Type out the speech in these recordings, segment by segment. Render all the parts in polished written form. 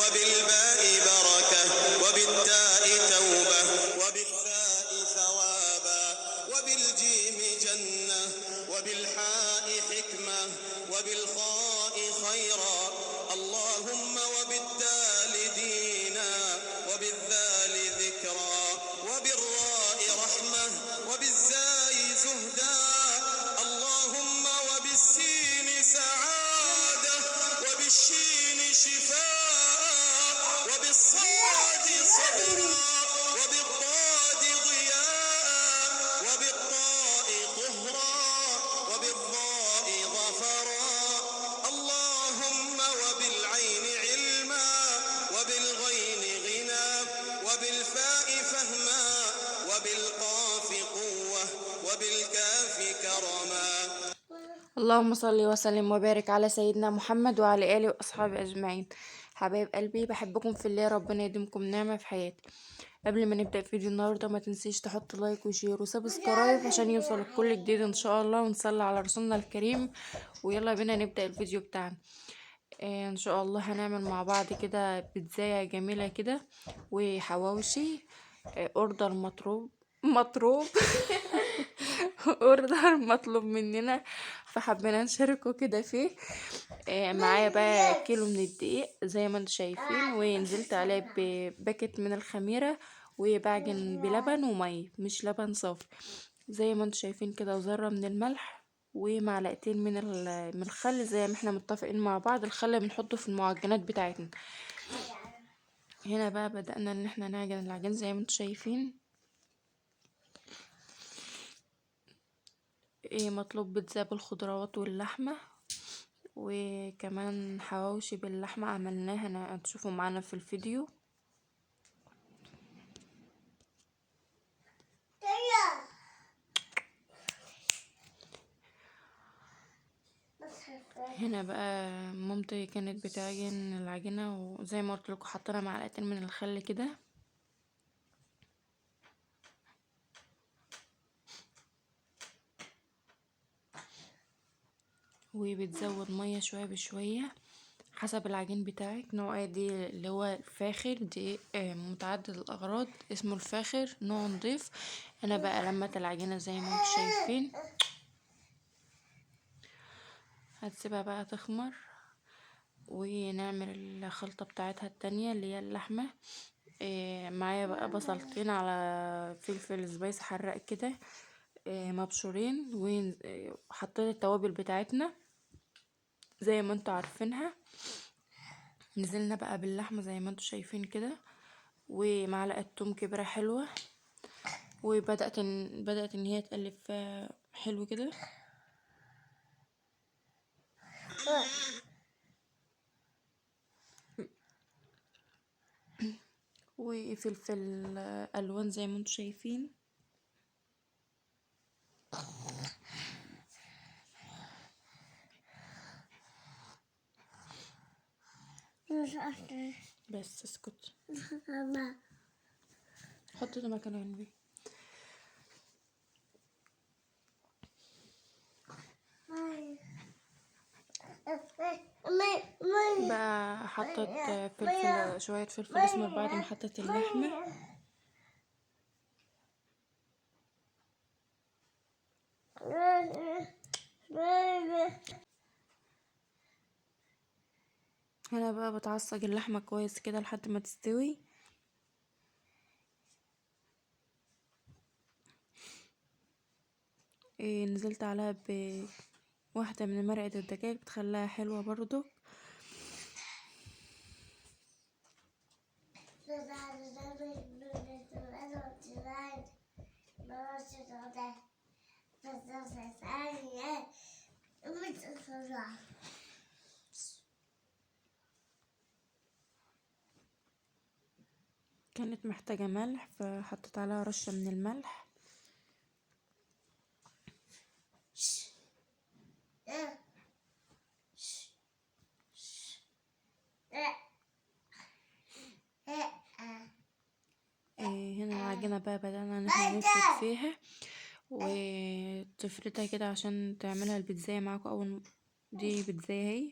وبالباء بركة، وبالتاء توبة، وبالثاء ثوابا، وبالجيم جنة، وبالحاء حكمة، وبالخاء خيرا. اللهم وبالدال دينا، وبالذال ذكرا، وبالراء رحمة، وبالزاي زهدا. اللهم وبالسين سعادة، وبالشين شفاء، وبالصاد صبرا، وبالضاد ضياء، وبالطاء طهرا، وبالضاء ظفرا. اللهم وبالعين علما، وبالغين غنى، وبالفاء فهما، وبالقاف قوة، وبالكاف كرما. اللهم صل وسلم وبارك على سيدنا محمد وعلى آله وأصحابه أجمعين. حبايب قلبي، بحبكم في الله، ربنا يديمكم نعمة في حياتي. قبل ما نبدأ فيديو النهاردة ما تنسيش تحط لايك وشير وسبسكرايب عشان يوصلك كل جديد إن شاء الله، ونصلي على رسولنا الكريم. ويلا بينا نبدأ الفيديو بتاعنا. إن شاء الله هنعمل مع بعض كده بيتزاية جميلة كده وحواوشي. اوردر مطلوب اوردر مطلوب مننا، فحبينا نشاركه كده فيه. معايا بقى كيلو من الدقيق زي ما انتم شايفين، ونزلت عليه بباكت من الخميرة، وبعجن بلبن ومي، مش لبن صافي زي ما انتم شايفين كده، وذرة من الملح، ومعلقتين من الخل زي ما احنا متفقين مع بعض. الخل بنحطه في المعجنات بتاعتنا. هنا بقى بدأنا ان احنا نعجن العجين زي ما انتم شايفين. مطلوب بيتزا بالخضروات واللحمة، وكمان حواوشي باللحمة عملناها، هتشوفوا معانا في الفيديو. هنا بقى مامتي كانت بتعجن العجينة، وزي ما قلت لكم حطينا معلقتين من الخل كده، وبتزود مية شوية بشوية حسب العجين بتاعك. نوع دي اللي هو الفاخر، دي متعدد الأغراض، اسمه الفاخر، نوع نضيف. أنا بقى لمت العجينة زي ما انتم شايفين. هتسيبها بقى تخمر، ونعمل الخلطة بتاعتها التانية اللي هي اللحمة. معايا بقى بصلتين على فلفل سبايس حراق كده، مبشورين، وحطيت التوابل بتاعتنا زي ما انتوا عارفينها. نزلنا بقى باللحمة زي ما انتوا شايفين كده، ومعلقة توم كبيرة حلوة، بدأت ان هي تقلب فيها حلو كده. وفلفل الوان زي ما انتوا شايفين. بس اسكت. حط ده مكانه ينبي. بقى حطت شوية فلفل اسمر بعد ما حطت اللحمة. هنا بقى بتعصج اللحمة كويس كده لحد ما تستوي. نزلت عليها بواحدة من مرقة الدجاج بتخليها حلوة برضو. كانت محتاجة ملح، فحطيت عليها رشة من الملح. هنا العجينة بقى بدأنا ان احنا نفرد فيها، وتفردها كده عشان تعملها البيتزاية معاكم. اول دي بيتزاية اهي.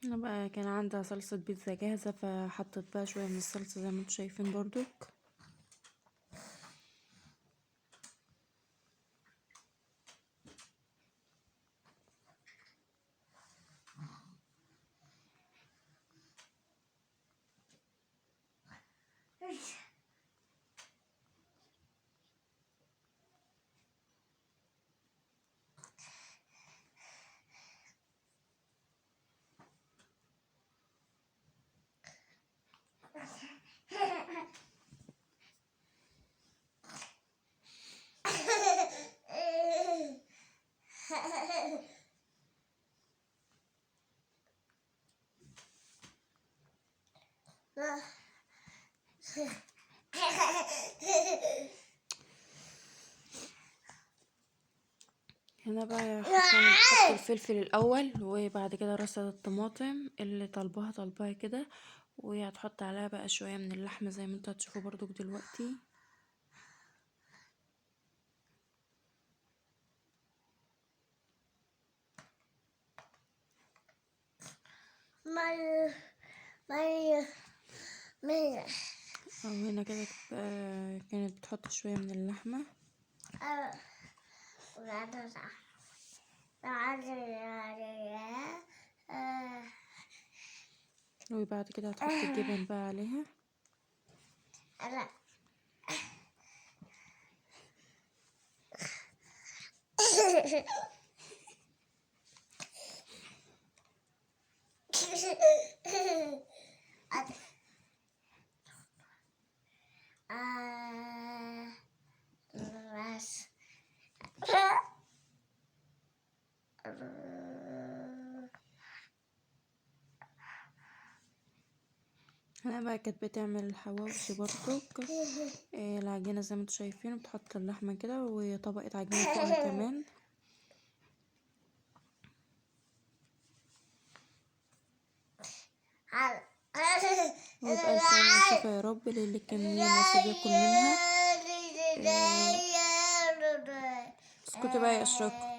انا بقى كان عندها صلصة بيتزا جاهزة، فحطيت بقى شوية من الصلصة زي ما انتوا شايفين برضك. هنا بقى كانت بتحط الفلفل الاول، وبعد كده رصة الطماطم اللي طالباها كده، وهتحط عليها بقى شوية من اللحمة زي ما انتوا هتشوفوا برضو دلوقتي. او هنا كده كانت بتحط شوية من اللحمة، وبعد كده هتحط الجبن بقى عليها. هنا بقى كانت بتعمل الحواوشي برضك. العجينة زي ما انتوا شايفين، بتحط اللحمة كده وطبقة عجينة فوقها كمان. ويبقى ألف هنا وشفا يا رب للي كان ليه نصيب ياكل منها. اسكتي بقى يا اشراق.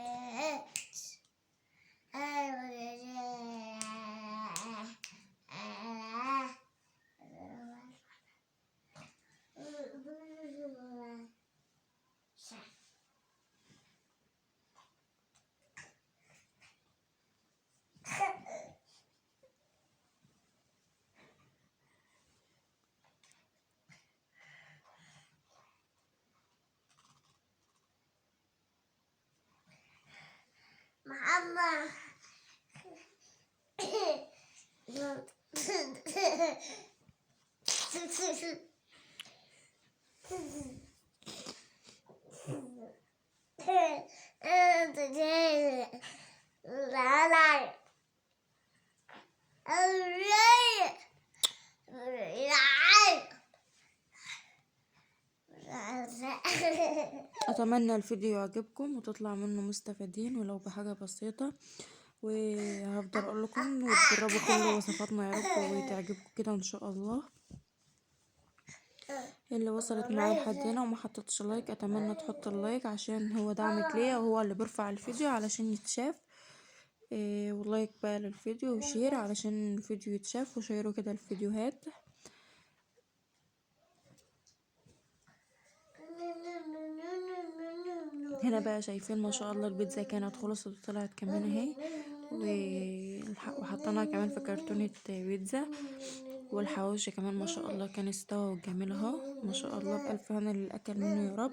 اتمنى الفيديو يعجبكم وتطلع منه مستفيدين ولو بحاجة بسيطة، وهفضل اقول لكم وتجربوا كل وصفاتنا يا رب وتعجبكم كده ان شاء الله. اللي وصلت معايا لحد هنا وما حطتش لايك، اتمنى تحط اللايك عشان هو دعمك ليا وهو اللي بيرفع الفيديو علشان يتشاف. ولايك بقى للفيديو وشير علشان الفيديو يتشاف، وشيروا كده الفيديوهات. هنا بقى شايفين ما شاء الله البيتزا كانت خلصت وطلعت كمان اهي، وحطيناها كمان في كرتونة بيتزا. والحواوشي كمان ما شاء الله كان استوى وجميل اهو ما شاء الله. بألف هنا اللي اكل منه يا رب.